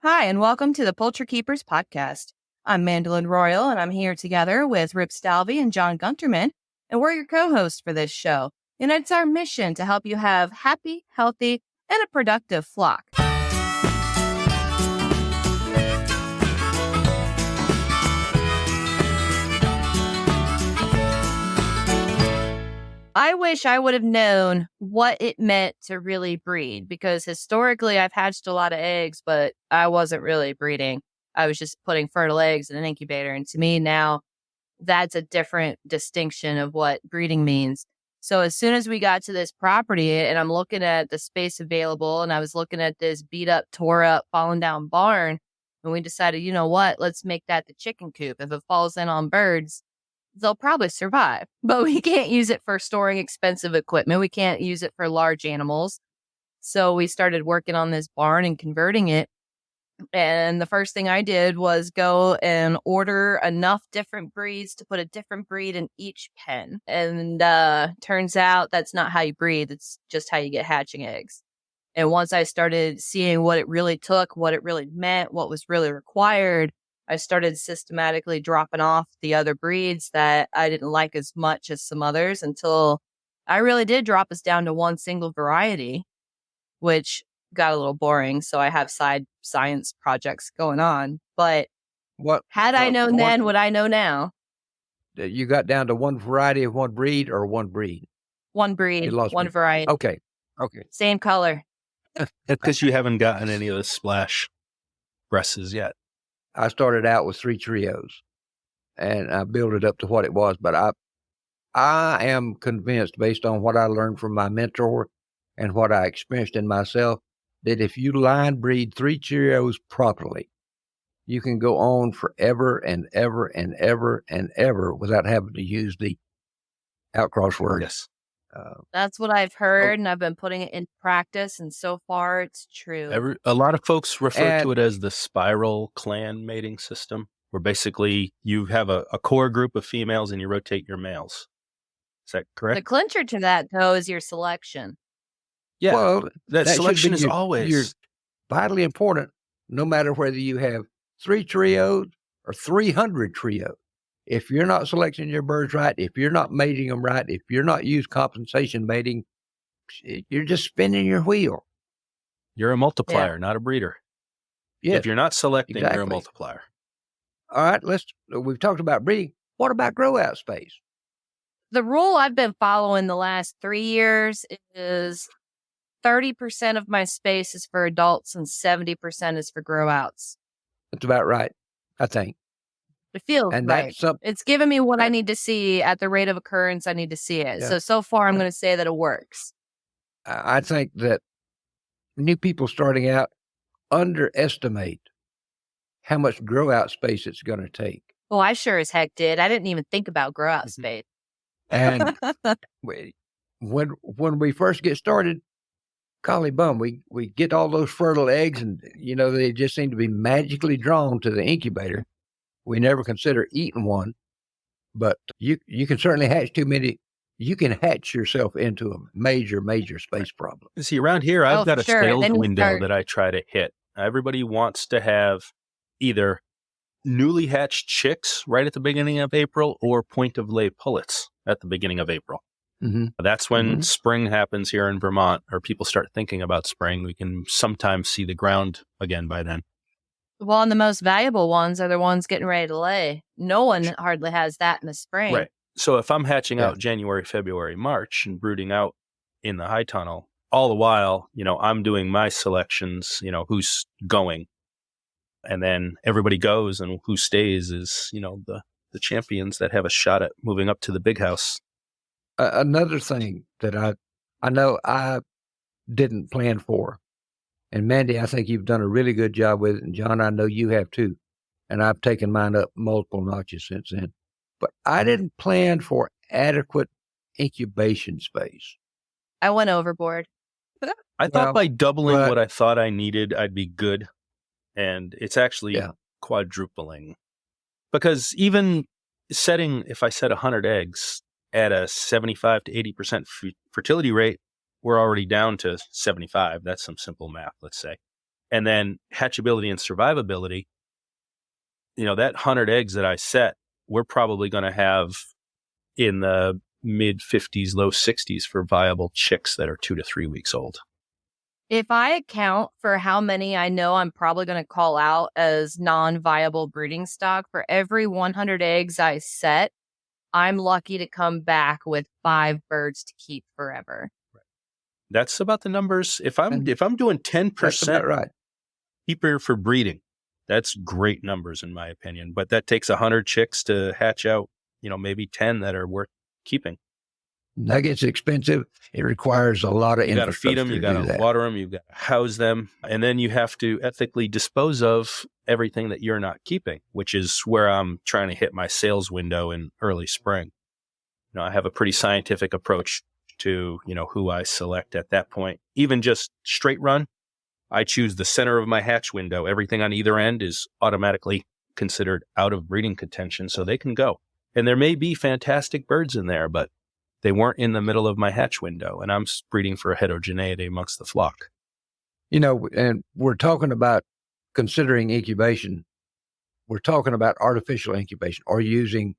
Hi, and welcome to the Poultry Keepers podcast. I'm Mandolin Royal, and I'm here together with Rip Stalvey and John Gunterman, and we're your co-hosts for this show. And it's our mission to help you have happy, healthy, and a productive flock. I wish I would have known what it meant to really breed, because historically I've hatched a lot of eggs, but I wasn't really breeding. I was just putting fertile eggs in an incubator. And to me now, that's a different distinction of what breeding means. So as soon as we got to this property and I'm looking at the space available and I was looking at this beat up, tore up, fallen down barn, and we decided, you know what, let's make that the chicken coop. If it falls in on birds, they'll probably survive, but we can't use it for storing expensive equipment. We can't use it for large animals. So we started working on this barn and converting it. And the first thing I did was go and order enough different breeds to put a different breed in each pen. And turns out that's not how you breed. It's just how you get hatching eggs. And once I started seeing what it really took, what it really meant, what was really required, I started systematically dropping off the other breeds that I didn't like as much as some others until I really did drop us down to one single variety, which got a little boring. So I have side science projects going on. But had I known then what I know now. You got down to one variety of one breed or one breed? One breed, one variety. Okay. Same color. That's because you haven't gotten any of the splash breasts yet. I started out with 3 trios and I built it up to what it was. But I am convinced, based on what I learned from my mentor and what I experienced in myself, that if you line breed 3 trios properly, you can go on forever and ever and ever and ever without having to use the outcross word. Yes. That's what I've heard, and I've been putting it in practice, and so far it's true. A lot of folks refer to it as the spiral clan mating system, where basically you have a core group of females and you rotate your males. Is that correct? The clincher to that, though, is your selection. Yeah, well, that selection is always vitally important, no matter whether you have 3 trios or 300 trios. If you're not selecting your birds right, if you're not mating them right, if you're not using compensation mating, you're just spinning your wheel. You're a multiplier, not a breeder. Yes, if you're not selecting, exactly. You're a multiplier. All right, we've talked about breeding. What about grow out space? The rule I've been following the last 3 years is 30% of my space is for adults and 70% is for grow outs. That's about right, I think. It feels and right. It's giving me what I need to see at the rate of occurrence I need to see it. Yeah. So far, I'm going to say that it works. I think that new people starting out underestimate how much grow out space it's going to take. Well, I sure as heck did. I didn't even think about grow out space. And when we first get started, golly bum, we get all those fertile eggs and, they just seem to be magically drawn to the incubator. We never consider eating one, but you can certainly hatch too many. You can hatch yourself into a major, major space problem. See, around here, I've got a sales window that I try to hit. Everybody wants to have either newly hatched chicks right at the beginning of April or point of lay pullets at the beginning of April. Mm-hmm. That's when spring happens here in Vermont, or people start thinking about spring. We can sometimes see the ground again by then. Well, and the most valuable ones are the ones getting ready to lay. No one hardly has that in the spring. Right. So if I'm hatching out January, February, March and brooding out in the high tunnel, all the while, I'm doing my selections, who's going. And then everybody goes, and who stays is, the champions that have a shot at moving up to the big house. Another thing that I know I didn't plan for, and Mandy, I think you've done a really good job with it. And John, I know you have too. And I've taken mine up multiple notches since then. But I didn't plan for adequate incubation space. I went overboard. I thought by doubling what I thought I needed, I'd be good. And it's actually quadrupling. Because even if I set 100 eggs at a 75 to 80% fertility rate, we're already down to 75. That's some simple math, let's say. And then hatchability and survivability, that 100 eggs that I set, we're probably going to have in the mid 50s, low 60s for viable chicks that are 2 to 3 weeks old. If I account for how many I know I'm probably going to call out as non-viable breeding stock, for every 100 eggs I set, I'm lucky to come back with 5 birds to keep forever. That's about the numbers. If I'm doing 10% That's about right. keeper for breeding, that's great numbers in my opinion. But that takes 100 chicks to hatch out, maybe 10 that are worth keeping. That gets expensive. It requires a lot of infrastructure. You got to feed them, you got to water them, you got to house them, and then you have to ethically dispose of everything that you're not keeping, which is where I'm trying to hit my sales window in early spring. I have a pretty scientific approach to, who I select at that point. Even just straight run, I choose the center of my hatch window. Everything on either end is automatically considered out of breeding contention, so they can go. And there may be fantastic birds in there, but they weren't in the middle of my hatch window, and I'm breeding for heterogeneity amongst the flock. And we're talking about considering incubation. We're talking about artificial incubation or using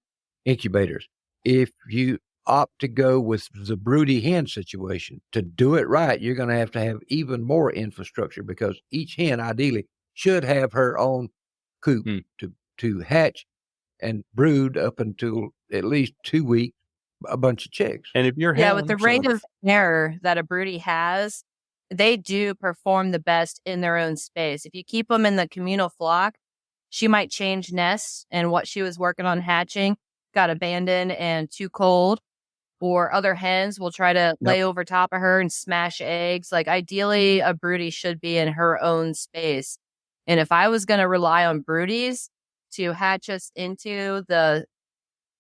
incubators. If you opt to go with the broody hen situation, to do it right, you're going to have even more infrastructure, because each hen ideally should have her own coop to hatch and brood up until at least 2 weeks, a bunch of chicks. And if you're with the rate of error that a broody has, they do perform the best in their own space. If you keep them in the communal flock, she might change nests, and what she was working on hatching got abandoned and too cold. Or other hens will try to lay over top of her and smash eggs. Like, ideally, a broody should be in her own space. And if I was going to rely on broodies to hatch us into the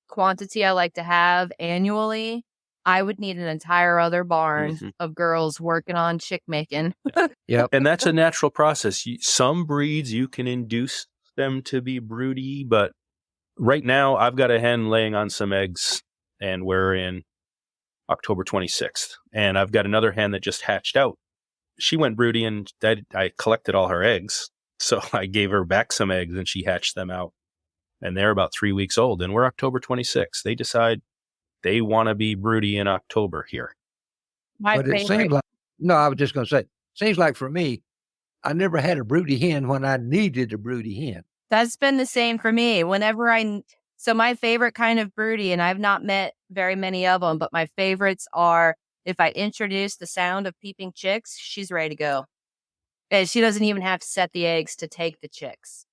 quantity I like to have annually, I would need an entire other barn of girls working on chick making. Yep. And that's a natural process. Some breeds, you can induce them to be broody, but right now I've got a hen laying on some eggs, and we're in October 26th. And I've got another hen that just hatched out. She went broody, and I collected all her eggs. So I gave her back some eggs, and she hatched them out. And they're about 3 weeks old, and we're October 26th. They decide they want to be broody in October here. It seems like, I was just going to say, seems like for me, I never had a broody hen when I needed a broody hen. That's been the same for me. So my favorite kind of broody, and I've not met very many of them, but my favorites are, if I introduce the sound of peeping chicks, she's ready to go. And she doesn't even have to set the eggs to take the chicks.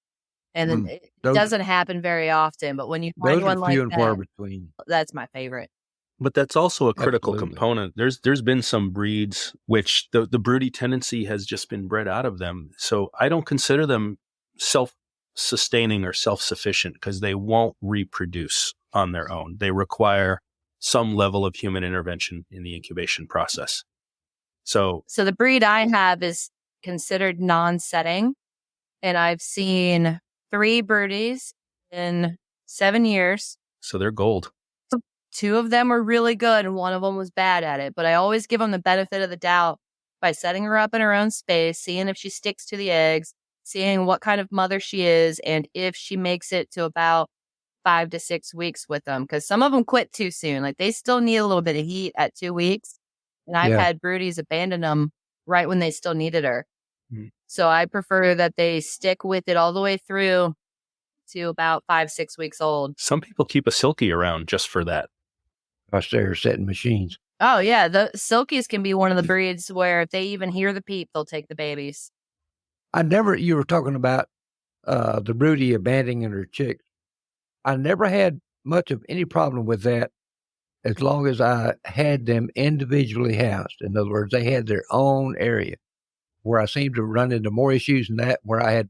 And it doesn't happen very often, but when you find one like that, that's my favorite. But that's also a critical component. There's been some breeds which the broody tendency has just been bred out of them. So I don't consider them self-sustaining or self-sufficient, because they won't reproduce on their own. They require some level of human intervention in the incubation process. So the breed I have is considered non-setting, and I've seen 3 broodies in 7 years. So they're gold. 2 of them were really good, and 1 of them was bad at it. But I always give them the benefit of the doubt by setting her up in her own space, seeing if she sticks to the eggs, seeing what kind of mother she is, and if she makes it to about 5 to 6 weeks with them. Because some of them quit too soon. Like, they still need a little bit of heat at 2 weeks. And I've had broodies abandon them right when they still needed her. So I prefer that they stick with it all the way through to about 5-6 weeks old. Some people keep a silkie around just for that. Gosh, they're setting machines. Oh, yeah. The silkies can be one of the breeds where if they even hear the peep, they'll take the babies. You were talking about the broody abandoning her chicks. I never had much of any problem with that as long as I had them individually housed. In other words, they had their own area. Where I seemed to run into more issues than that, where I had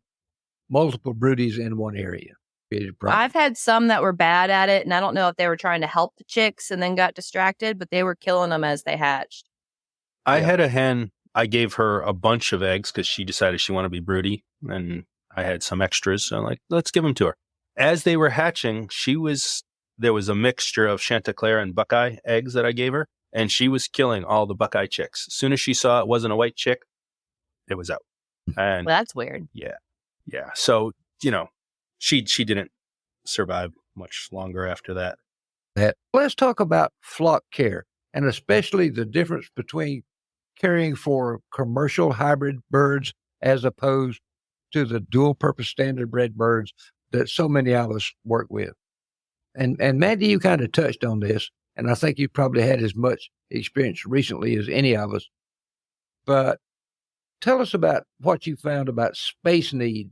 multiple broodies in one area. I've had some that were bad at it, and I don't know if they were trying to help the chicks and then got distracted, but they were killing them as they hatched. I had a hen, I gave her a bunch of eggs because she decided she wanted to be broody, and I had some extras, so I'm like, let's give them to her. As they were hatching, there was a mixture of Chanticleer and Buckeye eggs that I gave her, and she was killing all the Buckeye chicks. As soon as she saw it wasn't a white chick, it was out. And Well, that's weird. yeah. So, she didn't survive much longer after that. Let's talk about flock care, and especially the difference between caring for commercial hybrid birds as opposed to the dual purpose standard bred birds that so many of us work with. And Mandy, you kind of touched on this, and I think you probably had as much experience recently as any of us. But tell us about what you found about space needs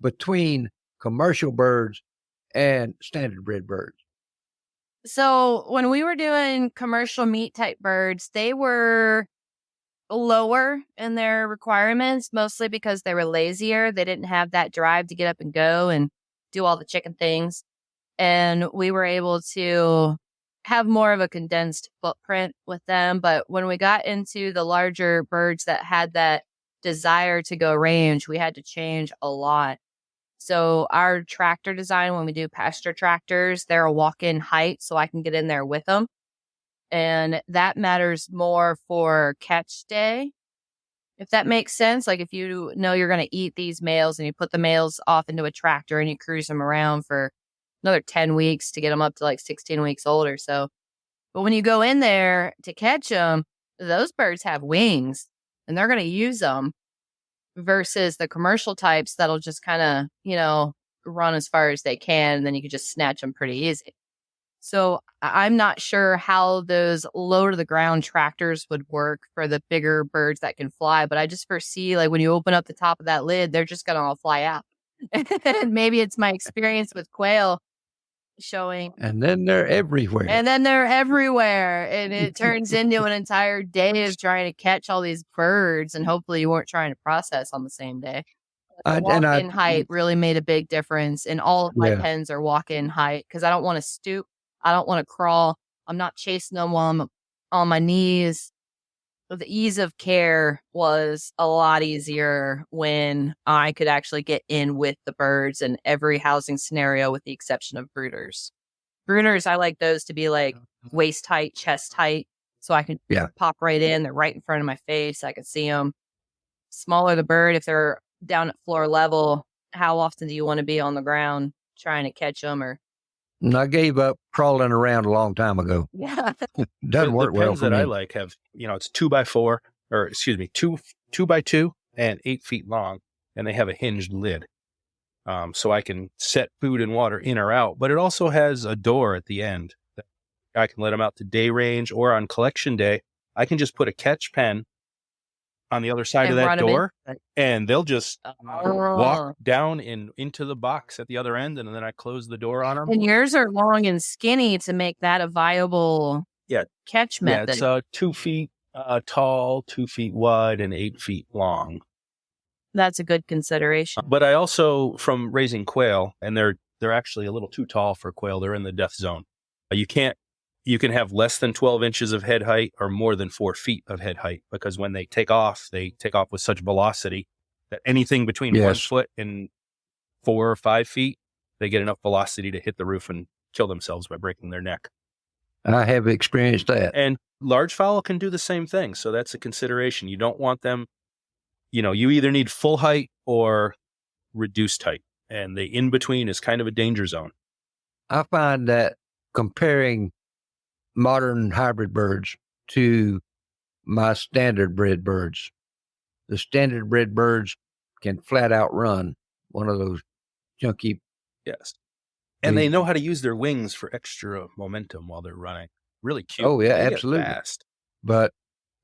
between commercial birds and standard bred birds. So when we were doing commercial meat type birds, they were lower in their requirements, mostly because they were lazier. They didn't have that drive to get up and go and do all the chicken things. And we were able to have more of a condensed footprint with them. But when we got into the larger birds that had that desire to go range, we had to change a lot. So our tractor design, when we do pasture tractors, they're a walk-in height, so I can get in there with them. And that matters more for catch day, if that makes sense. Like if you know you're going to eat these males and you put the males off into a tractor and you cruise them around for another 10 weeks to get them up to like 16 weeks old or so. But when you go in there to catch them, those birds have wings and they're going to use them versus the commercial types that'll just kind of, run as far as they can. And then you can just snatch them pretty easy. So I'm not sure how those low to the ground tractors would work for the bigger birds that can fly. But I just foresee like when you open up the top of that lid, they're just going to all fly out. And maybe it's my experience with quail showing. And then they're everywhere. And it turns into an entire day of trying to catch all these birds. And hopefully you weren't trying to process on the same day. The walk-in height really made a big difference. And all of my pens are walk-in height because I don't want to stoop. I don't want to crawl. I'm not chasing them while I'm on my knees. So the ease of care was a lot easier when I could actually get in with the birds in every housing scenario with the exception of brooders. Brooders, I like those to be like waist height, chest height, so I can pop right in. They're right in front of my face. I can see them. Smaller the bird, if they're down at floor level, how often do you want to be on the ground trying to catch them? Or I gave up crawling around a long time ago. Yeah. Doesn't work well pens for that me. I like have, it's 2x4, or excuse me, 2x2 and 8 feet long, and they have a hinged lid. So I can set food and water in or out, but it also has a door at the end. I can let them out to day range, or on collection day, I can just put a catch pen on the other side of that door, and they'll just walk down into the box at the other end, and then I close the door on them. And yours are long and skinny to make that a viable catch method. Yeah, it's 2 feet tall, 2 feet wide, and 8 feet long. That's a good consideration. But I also, from raising quail, and they're actually a little too tall for quail. They're in the death zone. You can have less than 12 inches of head height or more than 4 feet of head height, because when they take off with such velocity that anything between 1 foot and 4 or 5 feet, they get enough velocity to hit the roof and kill themselves by breaking their neck. I have experienced that. And large fowl can do the same thing. So that's a consideration. You don't want them, you either need full height or reduced height. And the in-between is kind of a danger zone. I find that comparing modern hybrid birds to my standard bred birds, the standard bred birds can flat out run one of those chunky. Yes. And they know how to use their wings for extra momentum while they're running. Really cute. Oh, yeah, they absolutely. Get fast. But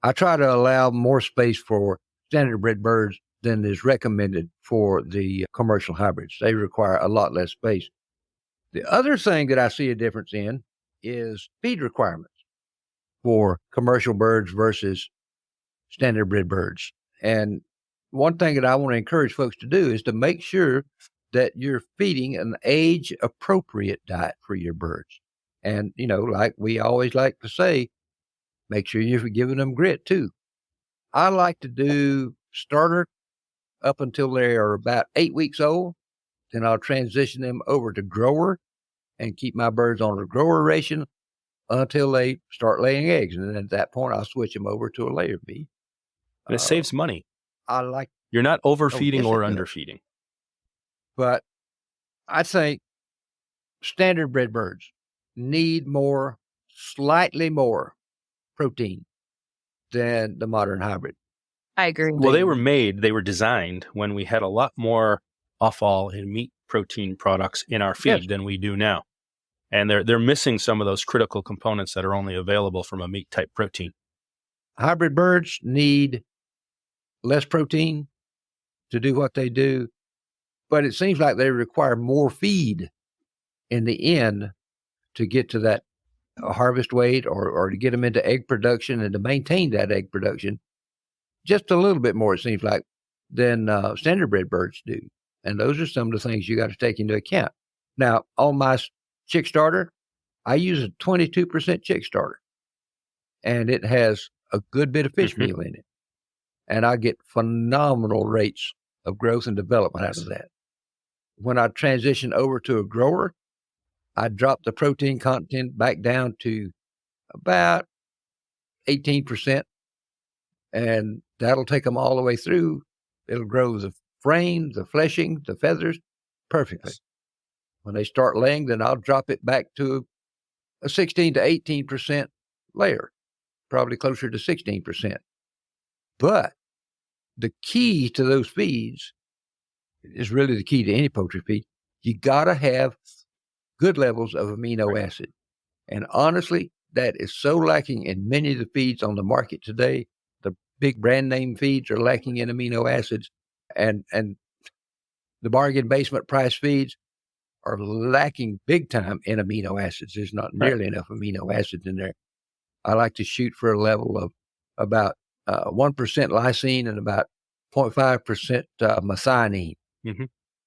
I try to allow more space for standard bred birds than is recommended for the commercial hybrids. They require a lot less space. The other thing that I see a difference in is feed requirements for commercial birds versus standard bred birds. And one thing that I want to encourage folks to do is to make sure that you're feeding an age appropriate diet for your birds. And, like we always like to say, make sure you're giving them grit too. I like to do starter up until they are about 8 weeks old. Then I'll transition them over to grower and keep my birds on a grower ration until they start laying eggs. And then at that point, I'll switch them over to a layer feed. And it saves money. I like You're not overfeeding yes, or it does. underfeeding. But I think standard bred birds need slightly more protein than the modern hybrid. I agree. Well, they were designed when we had a lot more offal and meat protein products in our feed than we do now. And they're missing some of those critical components that are only available from a meat type protein. Hybrid birds need less protein to do what they do, but it seems like they require more feed in the end to get to that harvest weight or to get them into egg production and to maintain that egg production just a little bit more, it seems like, than standard bred birds do. And those are some of the things you got to take into account. Now, on my chick starter, I use a 22% chick starter, and it has a good bit of fish meal in it. And I get phenomenal rates of growth and development out of that. When I transition over to a grower, I drop the protein content back down to about 18%, and that'll take them all the way through. It'll grow the frame, the fleshing, the feathers perfectly. Yes. When they start laying, then I'll drop it back to a 16 to 18% layer, probably closer to 16%. But the key to those feeds is really the key to any poultry feed. You got to have good levels of amino acid. And honestly, that is so lacking in many of the feeds on the market today. The big brand name feeds are lacking in amino acids, and the bargain basement price feeds are lacking big time in amino acids. There's not nearly enough amino acids in there. I like to shoot for a level of about 1% lysine and about 0.5% methionine. Mm-hmm.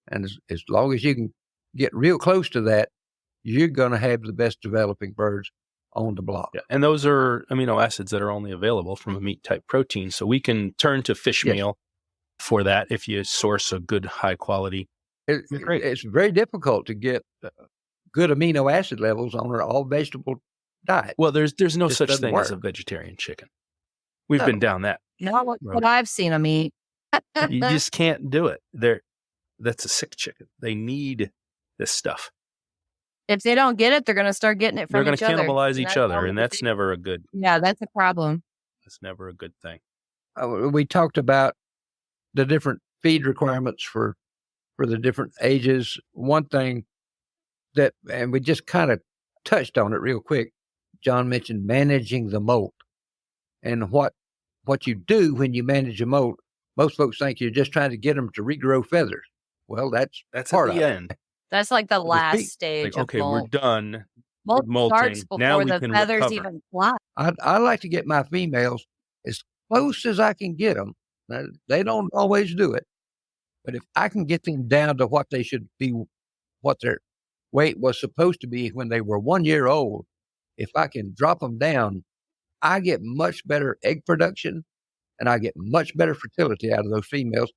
And as long as you can get real close to that, you're going to have the best developing birds on the block. Yeah. And those are amino acids that are only available from a meat type protein. So we can turn to fish meal for that if you source a good high quality. It's very difficult to get good amino acid levels on an all vegetable diet. Well, there's no such thing as a vegetarian chicken. We've been down that. Not what I've seen them eat. You just can't do it. That's a sick chicken. They need this stuff. If they don't get it, they're going to start getting it from each other. They're going to cannibalize each other, and that's never a good. Yeah, that's a problem. That's never a good thing. We talked about the different feed requirements for the different ages. One thing and we just kind of touched on it real quick. John mentioned managing the molt, and what you do when you manage a molt. Most folks think you're just trying to get them to regrow feathers. Well, that's part at the end. That's like the last stage. Like, okay, molt. we're done. Molt molting. Starts before now we the can feathers recover. even fly. I like to get my females as close as I can get them. Now, they don't always do it, but if I can get them down to what they should be, what their weight was supposed to be when they were 1 year old, if I can drop them down, I get much better egg production, and I get much better fertility out of those females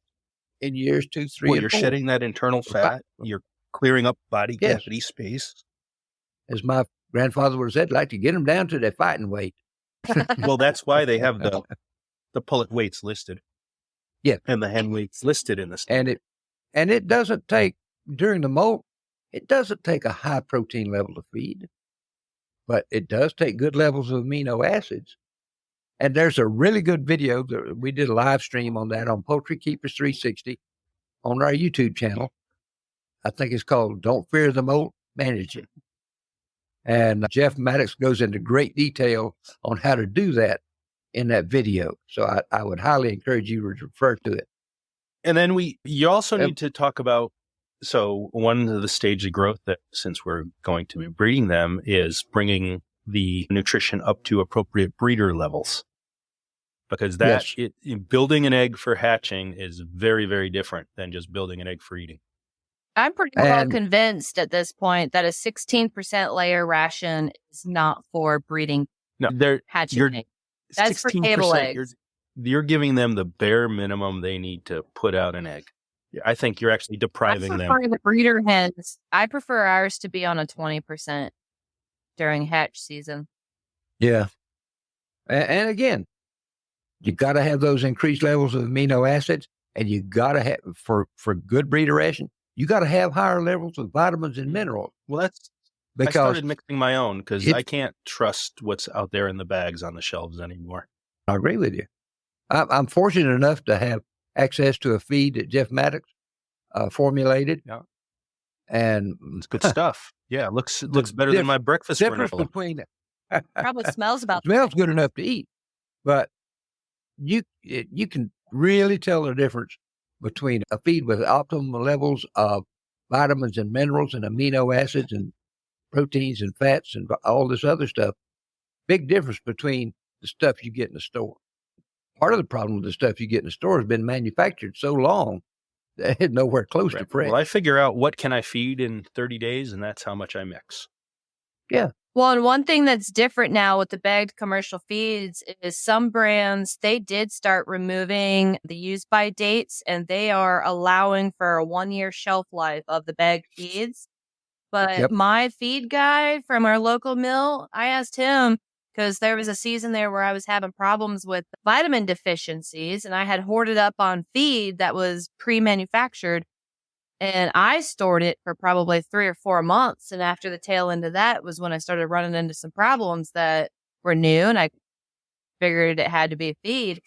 in years 2, 3, and you're 4. shedding that internal fat. You're clearing up body cavity space. As my grandfather would have said, like to get them down to their fighting weight. Well, that's why they have the pullet weights listed. Yeah. And the hen weights listed in this. And it doesn't take, during the molt, it doesn't take a high protein level to feed, but it does take good levels of amino acids. And there's a really good video that we did a live stream on that on Poultry Keepers 360 on our YouTube channel. I think it's called Don't Fear the Molt, Manage It. And Jeff Maddox goes into great detail on how to do that in that video. So I would highly encourage you to refer to it. And then you also need to talk about, so one of the stage of growth that, since we're going to be breeding them, is bringing the nutrition up to appropriate breeder levels. Because building an egg for hatching is very, very different than just building an egg for eating. I'm pretty well convinced at this point that a 16% layer ration is not for breeding. No, hatching eggs. That's for table eggs. You're giving them the bare minimum they need to put out an egg. I think you're actually depriving them. The breeder hens, I prefer ours to be on a 20% during hatch season. Yeah. And again, you got to have those increased levels of amino acids. And you got to have, for good breeder ration, you got to have higher levels of vitamins and minerals. Well, I started mixing my own because I can't trust what's out there in the bags on the shelves anymore. I agree with you. I'm fortunate enough to have access to a feed that Jeff Maddox formulated. Yeah. And it's good stuff. Yeah, looks better than my breakfast granola. Probably smells smells good enough to eat, but you can really tell the difference between a feed with optimal levels of vitamins and minerals and amino acids and proteins and fats and all this other stuff. Big difference between the stuff you get in the store. Part of the problem with the stuff you get in the store has been manufactured so long that it's nowhere close to fresh. Well, I figure out what can I feed in 30 days, and that's how much I mix. Yeah. Well, and one thing that's different now with the bagged commercial feeds is some brands, they did start removing the use-by dates, and they are allowing for a 1-year shelf life of the bagged feeds. But my feed guy from our local mill, I asked him, because there was a season there where I was having problems with vitamin deficiencies, and I had hoarded up on feed that was pre-manufactured. And I stored it for probably 3 or 4 months. And after the tail end of that was when I started running into some problems that were new. And I figured it had to be a feed.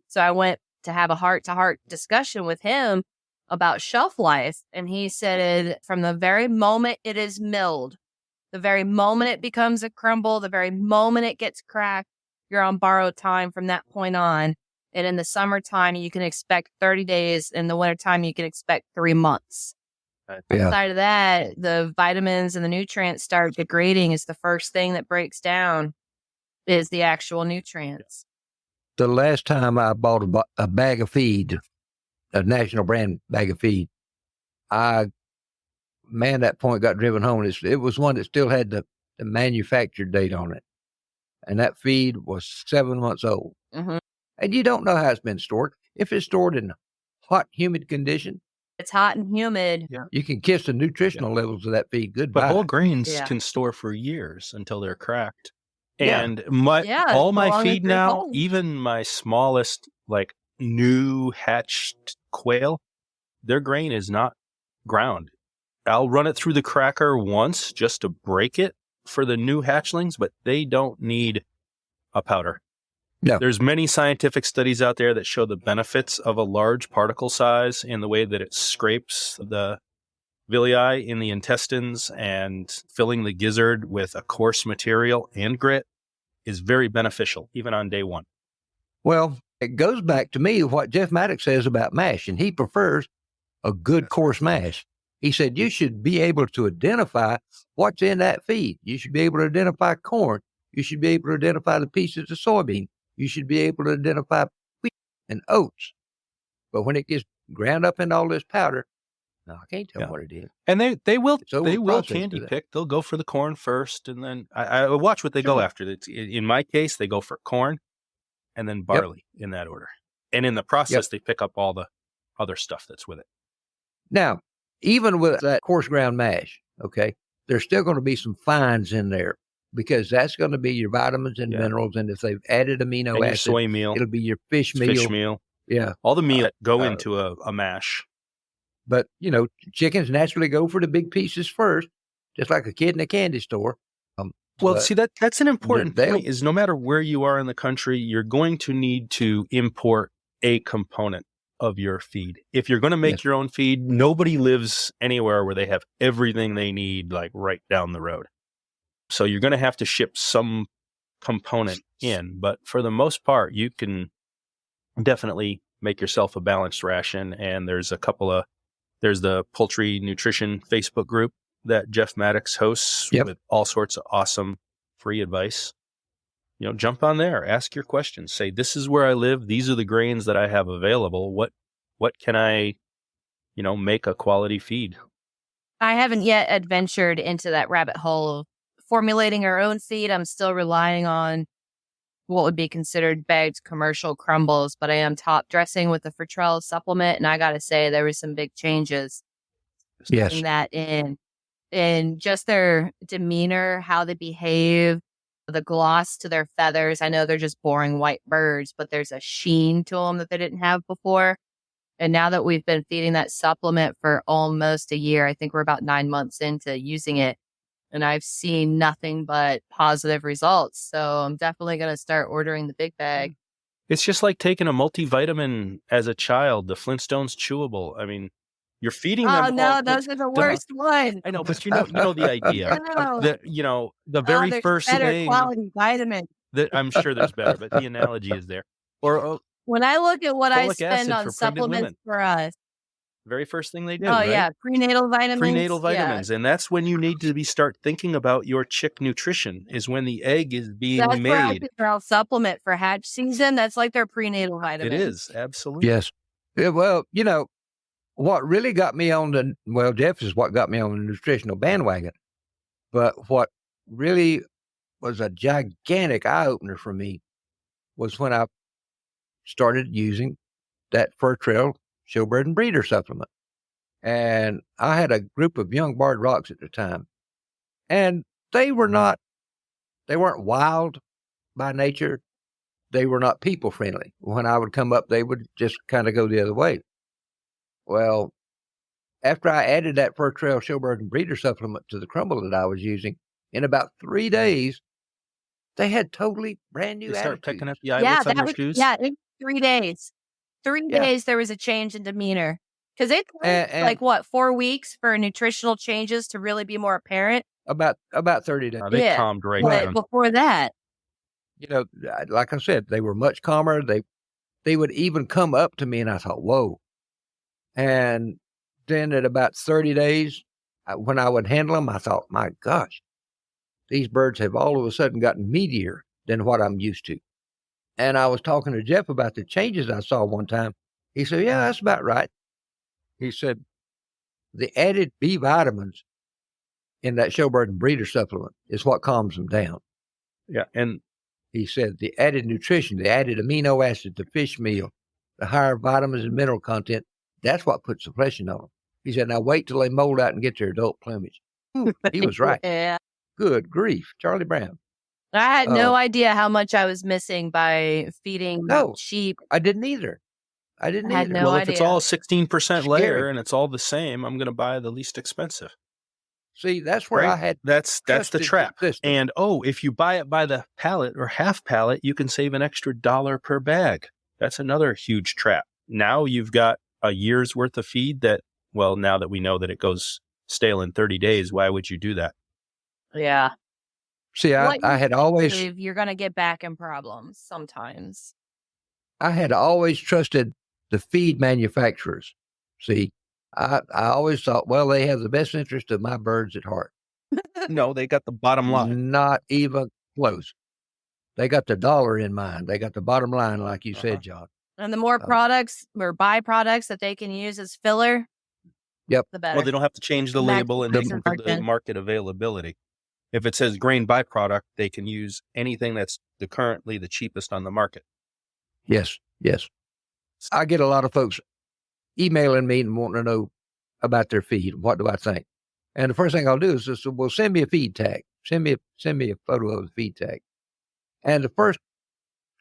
So I went to have a heart-to-heart discussion with him about shelf life. And he said, from the very moment it is milled, the very moment it becomes a crumble, the very moment it gets cracked, you're on borrowed time from that point on. And in the summertime, you can expect 30 days. In the wintertime, you can expect 3 months. Outside of that, the vitamins and the nutrients start degrading. Is the first thing that breaks down is the actual nutrients. The last time I bought a bag of feed, a national brand bag of feed, that point got driven home. It was one that still had the manufactured date on it. And that feed was 7 months old. Mm-hmm. And you don't know how it's been stored. If it's stored in hot, humid condition, it's hot and humid. Yeah. You can kiss the nutritional levels of that feed goodbye. But whole grains can store for years until they're cracked. And all my feed now, even my smallest, like new hatched quail, their grain is not ground. I'll run it through the cracker once just to break it for the new hatchlings, but they don't need a powder. No. There's many scientific studies out there that show the benefits of a large particle size in the way that it scrapes the villi in the intestines, and filling the gizzard with a coarse material and grit is very beneficial, even on day one. Well, it goes back to me what Jeff Maddox says about mash, and he prefers a good coarse mash. He said you should be able to identify what's in that feed. You should be able to identify corn. You should be able to identify the pieces of soybean. You should be able to identify wheat and oats. But when it gets ground up into all this powder, no, I can't tell what it is. And they will candy pick. They'll go for the corn first, and then I watch what they go after. In my case, they go for corn and then barley in that order. And in the process, they pick up all the other stuff that's with it. Now, even with that coarse ground mash, okay, there's still going to be some fines in there, because that's going to be your vitamins and minerals. And if they've added amino acids, soy meal, it'll be your fish meal. Yeah. All the meat that go into a mash. But, chickens naturally go for the big pieces first, just like a kid in a candy store. See, that's an important point, is no matter where you are in the country, you're going to need to import a component of your feed. If you're going to make your own feed, nobody lives anywhere where they have everything they need, like right down the road. So you're going to have to ship some component in, but for the most part, you can definitely make yourself a balanced ration. And there's the Poultry Nutrition Facebook group that Jeff Maddox hosts with all sorts of awesome free advice. Jump on there, ask your questions, say, this is where I live. These are the grains that I have available. What can I, make a quality feed? I haven't yet adventured into that rabbit hole of formulating our own feed. I'm still relying on what would be considered bagged commercial crumbles, but I am top dressing with the Fertrell supplement. And I got to say, there was some big changes. Putting that in. And just their demeanor, how they behave, the gloss to their feathers. I know they're just boring white birds, but there's a sheen to them that they didn't have before. And now that we've been feeding that supplement for almost a year, I think we're about 9 months into using it. And I've seen nothing but positive results. So I'm definitely going to start ordering the big bag. It's just like taking a multivitamin as a child, the Flintstones chewable. I mean, you're feeding them. Oh, no, those are the worst ones. I know, but you know the idea. No. The very there's first better thing quality vitamins. that I'm sure there's better, but the analogy is there. Or When I look at what I folic spend acid on for pregnant supplements women. for us. Very first thing they do, Oh, right? yeah. Prenatal vitamins. Prenatal vitamins. And that's when you need to start thinking about your chick nutrition, is when the egg is being That's where I made. think their supplement for hatch season. That's like their prenatal vitamins. It is, absolutely. Yes. Yeah, well, what really got me on Jeff is what got me on the nutritional bandwagon. But what really was a gigantic eye-opener for me was when I started using that Fur Trail Showbird and Breeder supplement. And I had a group of young barred rocks at the time. And they weren't wild by nature. They were not people friendly. When I would come up, they would just kind of go the other way. Well, after I added that Fur Trail Showbird and Breeder supplement to the crumble that I was using, in about 3 days, they had totally brand new They start attitudes. picking up the eyelets on their shoes? Yeah, in 3 days. 3 days, there was a change in demeanor. Because it took 4 weeks for nutritional changes to really be more apparent? About 30 days. They calmed right but down. before that. Like I said, they were much calmer. They would even come up to me, and I thought, whoa. And then at about 30 days, when I would handle them, I thought, my gosh, these birds have all of a sudden gotten meatier than what I'm used to. And I was talking to Jeff about the changes I saw one time. He said, yeah, that's about right. He said, the added B vitamins in that Showbird and Breeder supplement is what calms them down. Yeah. And he said the added nutrition, the added amino acids, the fish meal, the higher vitamins and mineral content, that's what puts suppression on them. He said, now wait till they mold out and get their adult plumage. He was right. Yeah. Good grief, Charlie Brown. I had no idea how much I was missing by feeding sheep. I didn't either. I had no well, idea. If it's all 16% layer and it's all the same, I'm going to buy the least expensive. See, that's where I had. That's the trap. And if you buy it by the pallet or half pallet, you can save an extra $1 per bag. That's another huge trap. Now you've got a year's worth of feed that, well, now that we know that it goes stale in 30 days, why would you do that? Yeah. See, I had always. You're going to get back in problems sometimes. I had always trusted the feed manufacturers. See, I always thought, well, they have the best interest of my birds at heart. No, they got the bottom line. Not even close. They got the dollar in mind. They got the bottom line, like you said, John. And the more products or byproducts that they can use as filler, the better. Well, they don't have to change the label and the market availability. If it says grain byproduct, they can use anything that's currently the cheapest on the market. Yes. I get a lot of folks emailing me and wanting to know about their feed. What do I think? And the first thing I'll do is just, well, send me a feed tag. Send me a photo of the feed tag. And the first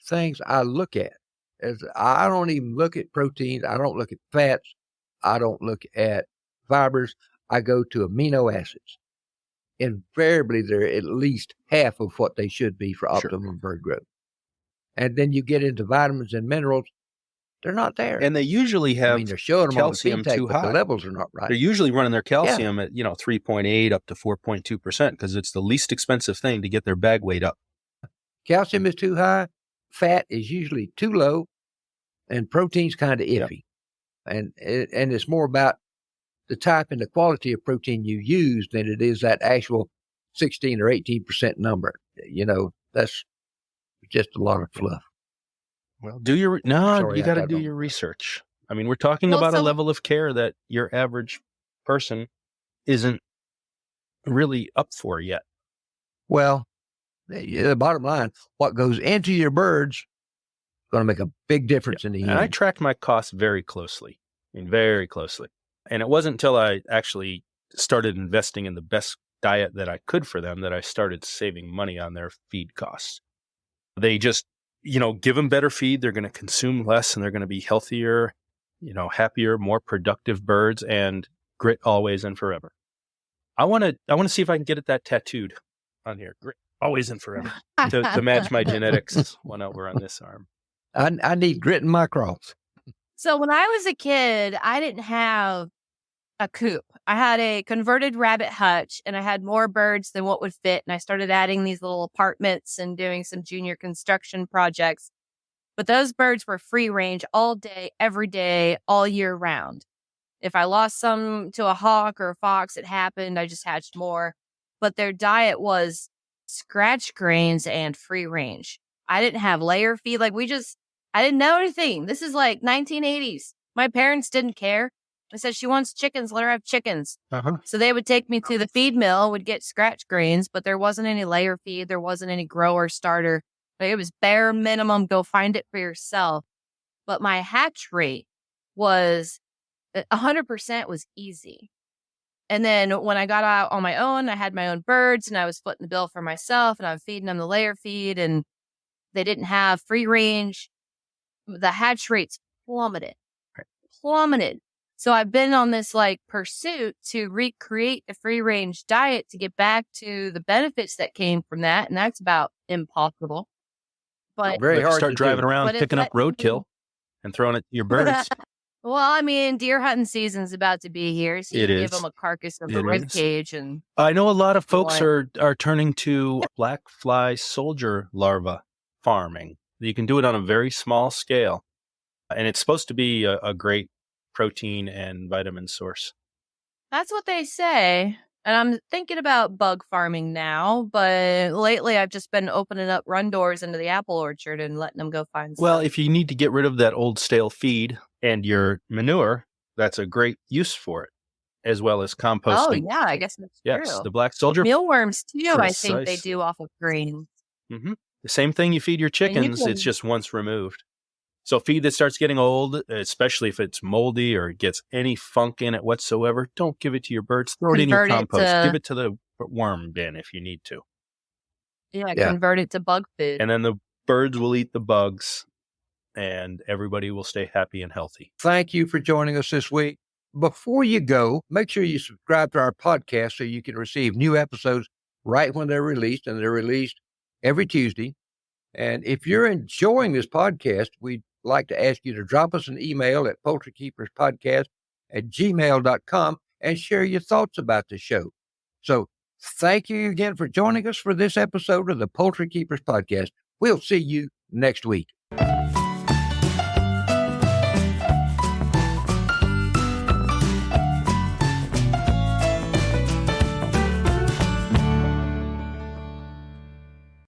things I look at is I don't even look at proteins. I don't look at fats. I don't look at fibers. I go to amino acids. Invariably, they're at least half of what they should be for optimum bird growth. And then you get into vitamins and minerals, they're not there. And they usually have they're showing them calcium on the feed tag, too but high. the levels are not right. They're usually running their calcium at 3.8 up to 4.2% because it's the least expensive thing to get their bag weight up. Calcium is too high, fat is usually too low, and protein's kind of iffy. And it's more about the type and the quality of protein you use than it is that actual 16 or 18% number. That's just a lot of fluff. Well, you got to do your research. I mean, we're talking about a level of care that your average person isn't really up for yet. Well, the bottom line, what goes into your birds is going to make a big difference in the end. And I tracked my costs very closely. Very closely. And it wasn't until I actually started investing in the best diet that I could for them that I started saving money on their feed costs. They just, give them better feed. They're going to consume less and they're going to be healthier. happier, more productive birds, and grit always and forever. I want to see if I can get that tattooed on here. Grit always and forever to match my genetics one over on this arm. I need grit in my cross. So when I was a kid, I didn't have a coop. I had a converted rabbit hutch, and I had more birds than what would fit. And I started adding these little apartments and doing some junior construction projects. But those birds were free range all day, every day, all year round. If I lost some to a hawk or a fox, it happened. I just hatched more. But their diet was scratch grains and free range. I didn't have layer feed. I didn't know anything. This is like 1980s. My parents didn't care. I said, she wants chickens, let her have chickens. Uh-huh. So they would take me to the feed mill, would get scratch grains, but there wasn't any layer feed. There wasn't any grower starter. It was bare minimum. Go find it for yourself. But my hatch rate was 100% was easy. And then when I got out on my own, I had my own birds, and I was footing the bill for myself, and I was feeding them the layer feed, and they didn't have free range. The hatch rates plummeted. So I've been on this pursuit to recreate the free range diet to get back to the benefits that came from that. And that's about impossible. But very hard start to driving do. around But picking up roadkill and throwing it to your birds. well, I mean, deer hunting season's about to be here. So you It can is. give them a carcass of It a rib is. cage. And I know a lot of folks What? are turning to black fly soldier larva farming. You can do it on a very small scale, and it's supposed to be a great protein and vitamin source. That's what they say. And I'm thinking about bug farming now, but lately I've just been opening up run doors into the apple orchard and letting them go find Well, stuff. if you need to get rid of that old stale feed and your manure, that's a great use for it, as well as composting. Oh, yeah, I guess that's Yes, true. the black soldier. Mealworms, too, I think they Precise. do off of grains. The same thing you feed your And you chickens, it's can just once removed. So feed that starts getting old, especially if it's moldy or it gets any funk in it whatsoever, don't give it to your birds. Throw it in your convert it compost. Give to, it to the worm bin if you need to. yeah, Yeah. convert it to bug food. And then the birds will eat the bugs and everybody will stay happy and healthy. Thank you for joining us this week. Before you go, make sure you subscribe to our podcast so you can receive new episodes right when they're released, and they're released every Tuesday. And if you're enjoying this podcast, we'd like to ask you to drop us an email at poultrykeeperspodcast@gmail.com and share your thoughts about the show. So thank you again for joining us for this episode of the Poultry Keepers Podcast. We'll see you next week.